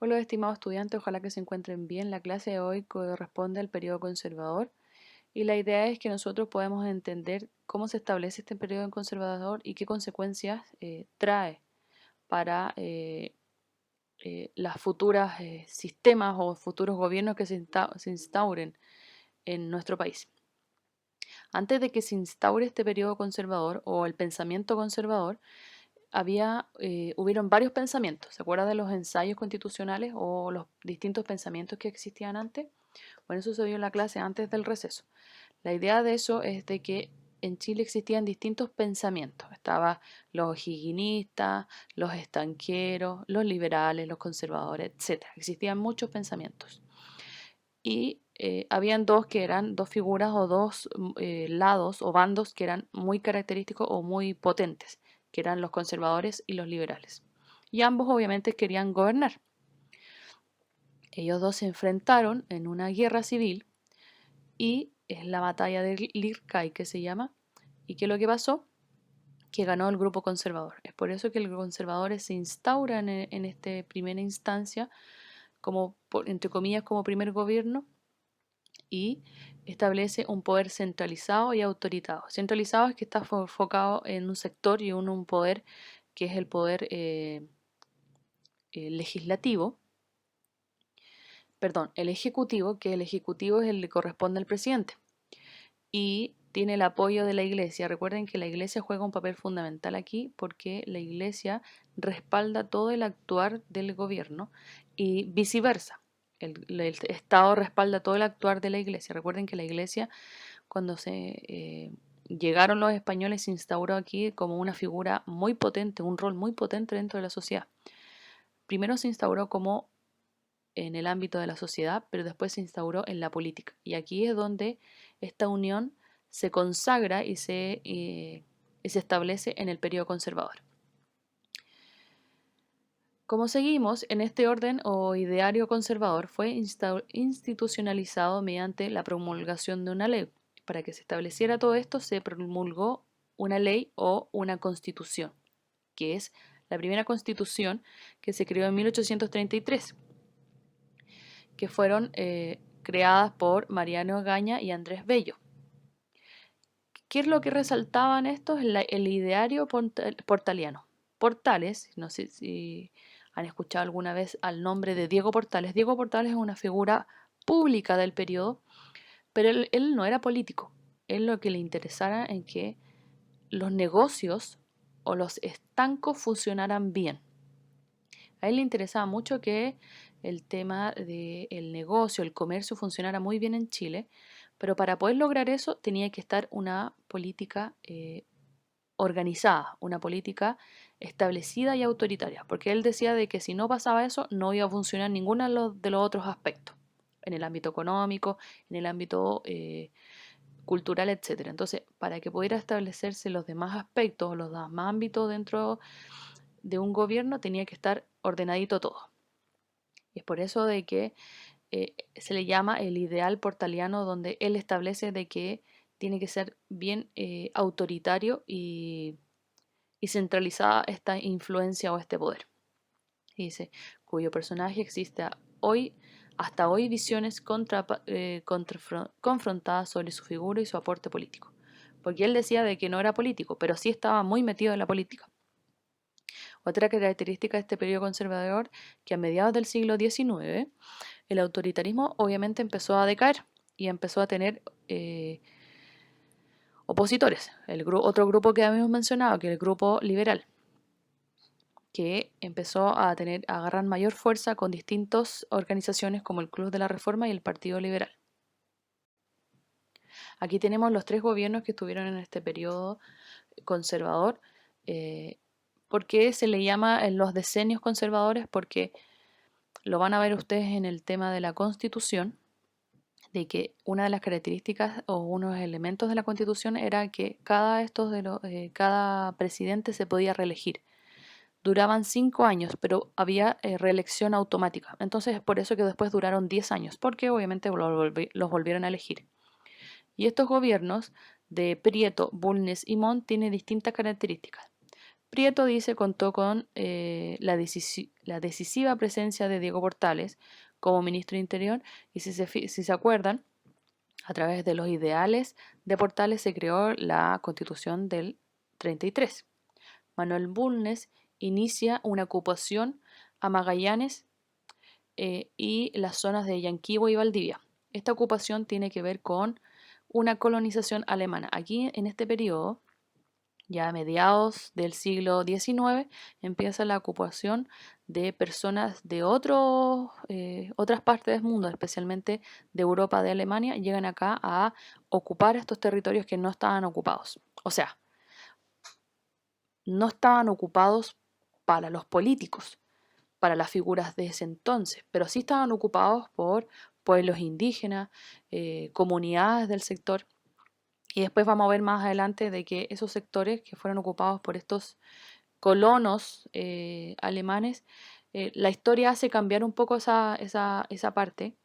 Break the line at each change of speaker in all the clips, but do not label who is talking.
Hola, estimados estudiantes, ojalá que se encuentren bien. La clase de hoy corresponde al periodo conservador y la idea es que nosotros podamos entender cómo se establece este periodo conservador y qué consecuencias trae para las futuras sistemas o futuros gobiernos que se instauren en nuestro país. Antes de que se instaure este periodo conservador o el pensamiento conservador, hubieron varios pensamientos. ¿Se acuerda de los ensayos constitucionales o los distintos pensamientos que existían antes? Bueno, eso se vio en la clase antes del receso. La idea de eso es de que en Chile existían distintos pensamientos. Estaban los higuinistas, los estanqueros, los liberales, los conservadores, etc. Existían muchos pensamientos. Y habían dos que eran dos figuras o dos lados o bandos que eran muy característicos o muy potentes, que eran los conservadores y los liberales. Y ambos obviamente querían gobernar. Ellos dos se enfrentaron en una guerra civil y es la batalla de Lircay que se llama. ¿Y qué es lo que pasó? Que ganó el grupo conservador. Es por eso que los conservadores se instauran en esta primera instancia como, entre comillas, como primer gobierno y establece un poder centralizado y autoritario. Centralizado es que está enfocado en un sector y en un poder que es el poder legislativo, perdón, el ejecutivo, que el ejecutivo es el que corresponde al presidente y tiene el apoyo de la iglesia. Recuerden que la iglesia juega un papel fundamental aquí porque la iglesia respalda todo el actuar del gobierno y viceversa. El Estado respalda todo el actuar de la iglesia. Recuerden que la iglesia, cuando llegaron los españoles, se instauró aquí como una figura muy potente, un rol muy potente dentro de la sociedad. Primero se instauró como en el ámbito de la sociedad, pero después se instauró en la política. Y aquí es donde esta unión se consagra y se establece en el periodo conservador. Como seguimos, en este orden o ideario conservador fue institucionalizado mediante la promulgación de una ley. Para que se estableciera todo esto se promulgó una ley o una constitución, que es la primera constitución que se creó en 1833, que fueron creadas por Mariano Gaña y Andrés Bello. ¿Qué es lo que resaltaban estos? El ideario portaliano. Portales, no sé si han escuchado alguna vez al nombre de Diego Portales. Diego Portales es una figura pública del periodo, pero él no era político. Él lo que le interesara en que los negocios o los estancos funcionaran bien. A él le interesaba mucho que el tema del negocio, el comercio funcionara muy bien en Chile, pero para poder lograr eso tenía que estar una política organizada, una política establecida y autoritaria, porque él decía de que si no pasaba eso no iba a funcionar ninguno de los otros aspectos, en el ámbito económico, en el ámbito cultural, etc. Entonces, para que pudiera establecerse los demás aspectos, los demás ámbitos dentro de un gobierno, tenía que estar ordenadito todo. Y es por eso de que se le llama el ideal portaliano, donde él establece de que tiene que ser bien autoritario y centralizada esta influencia o este poder. Y dice, cuyo personaje existe hoy, hasta hoy visiones confrontadas sobre su figura y su aporte político. Porque él decía de que no era político, pero sí estaba muy metido en la política. Otra característica de este periodo conservador, que a mediados del siglo XIX, el autoritarismo obviamente empezó a decaer y empezó a tener opositores. Otro grupo que habíamos mencionado, que es el grupo liberal, que empezó a agarrar mayor fuerza con distintas organizaciones como el Club de la Reforma y el Partido Liberal. Aquí tenemos los tres gobiernos que estuvieron en este periodo conservador. ¿Por qué se le llama en los decenios conservadores? Porque lo van a ver ustedes en el tema de la Constitución, de que una de las características o unos elementos de la Constitución era que cada presidente se podía reelegir. Duraban 5 años, pero había reelección automática. Entonces es por eso que después duraron 10 años, porque obviamente los volvieron a elegir. Y estos gobiernos de Prieto, Bulnes y Montt tienen distintas características. Prieto dice contó con la decisiva presencia de Diego Portales como ministro de Interior y si se acuerdan, a través de los ideales de Portales se creó la Constitución del 33. Manuel Bulnes inicia una ocupación a Magallanes y las zonas de Yanquibo y Valdivia. Esta ocupación tiene que ver con una colonización alemana. Aquí en este periodo, ya a mediados del siglo XIX, empieza la ocupación de personas de otras partes del mundo, especialmente de Europa, de Alemania, llegan acá a ocupar estos territorios que no estaban ocupados. O sea, no estaban ocupados para los políticos, para las figuras de ese entonces, pero sí estaban ocupados por pueblos indígenas, comunidades del sector. Y después vamos a ver más adelante de que esos sectores que fueron ocupados por estos colonos alemanes, la historia hace cambiar un poco esa parte,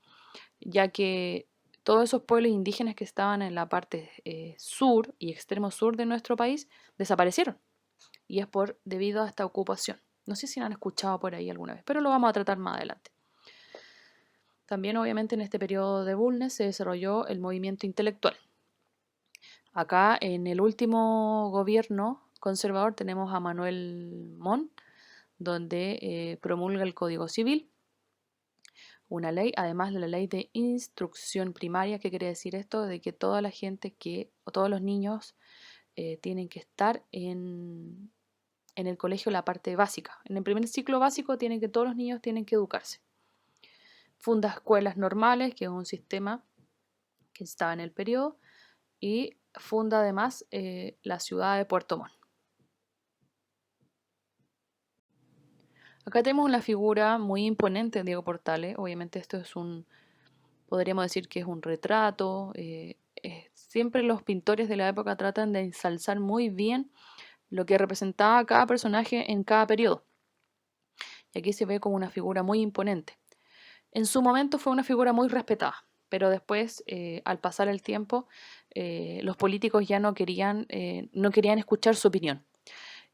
ya que todos esos pueblos indígenas que estaban en la parte sur y extremo sur de nuestro país desaparecieron. Y es debido a esta ocupación. No sé si lo han escuchado por ahí alguna vez, pero lo vamos a tratar más adelante. También, obviamente, en este periodo de Bulnes se desarrolló el movimiento intelectual. Acá, en el último gobierno conservador, tenemos a Manuel Montt, donde promulga el Código Civil, una ley, además de la ley de instrucción primaria. ¿Qué quiere decir esto? De que toda la gente o todos los niños tienen que estar en el colegio la parte básica. En el primer ciclo básico todos los niños tienen que educarse. Funda escuelas normales, que es un sistema que estaba en el periodo, y funda además la ciudad de Puerto Montt. Acá tenemos una figura muy imponente de Diego Portales. Obviamente esto podríamos decir que es un retrato. Siempre los pintores de la época tratan de ensalzar muy bien lo que representaba cada personaje en cada periodo. Y aquí se ve como una figura muy imponente. En su momento fue una figura muy respetada, pero después, al pasar el tiempo, los políticos ya no querían escuchar su opinión.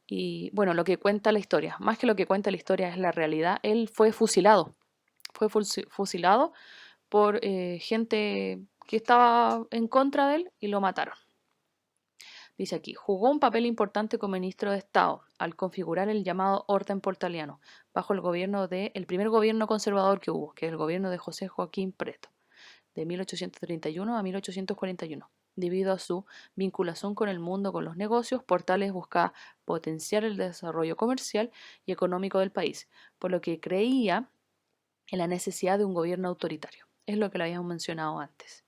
Y bueno, lo que cuenta la historia, más que lo que cuenta la historia es la realidad, él fue fusilado. Fue fusilado por gente que estaba en contra de él y lo mataron. Dice aquí, jugó un papel importante como ministro de Estado al configurar el llamado orden portaliano bajo el primer gobierno conservador que hubo, que es el gobierno de José Joaquín Preto, de 1831 a 1841. Debido a su vinculación con el mundo con los negocios, Portales buscaba potenciar el desarrollo comercial y económico del país, por lo que creía en la necesidad de un gobierno autoritario. Es lo que lo habíamos mencionado antes.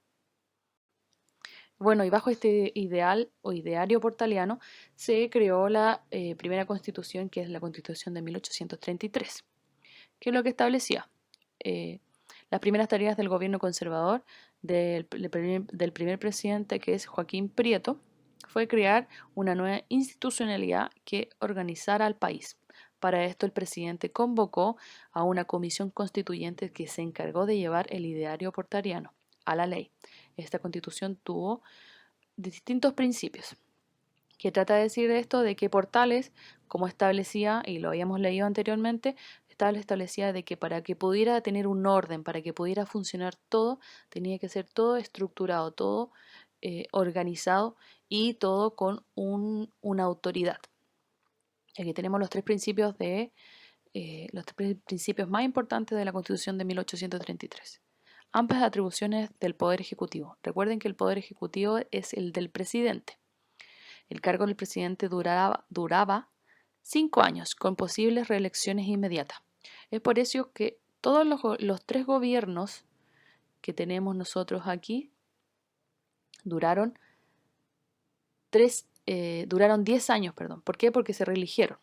Bueno, y bajo este ideal o ideario portaliano se creó la primera constitución, que es la Constitución de 1833, que es lo que establecía las primeras tareas del gobierno conservador del primer presidente, que es Joaquín Prieto, fue crear una nueva institucionalidad que organizara al país. Para esto el presidente convocó a una comisión constituyente que se encargó de llevar el ideario portaliano a la ley. Esta constitución tuvo distintos principios, que trata de decir esto de que Portales, como establecía, y lo habíamos leído anteriormente, establecía de que para que pudiera tener un orden, para que pudiera funcionar todo, tenía que ser todo estructurado, todo organizado y todo con una autoridad. Y aquí tenemos los tres principios más importantes de la Constitución de 1833. Amplias atribuciones del Poder Ejecutivo. Recuerden que el Poder Ejecutivo es el del presidente. El cargo del presidente duraba 5 años, con posibles reelecciones inmediatas. Es por eso que todos los tres gobiernos que tenemos nosotros aquí duraron 10 años, perdón. ¿Por qué? Porque se reeligieron.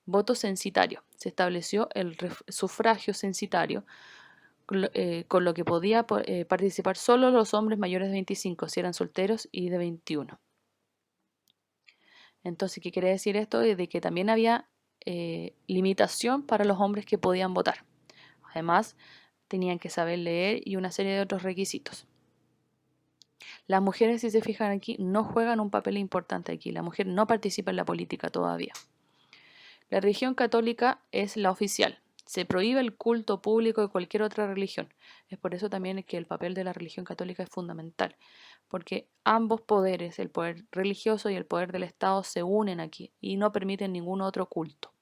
Voto censitario. Se estableció el sufragio censitario, con lo que podía participar solo los hombres mayores de 25, si eran solteros, y de 21. Entonces, ¿qué quiere decir esto? De que también había limitación para los hombres que podían votar. Además, tenían que saber leer y una serie de otros requisitos. Las mujeres, si se fijan aquí, no juegan un papel importante aquí. La mujer no participa en la política todavía. La religión católica es la oficial. Se prohíbe el culto público de cualquier otra religión. Es por eso también que el papel de la religión católica es fundamental, porque ambos poderes, el poder religioso y el poder del Estado, se unen aquí y no permiten ningún otro culto.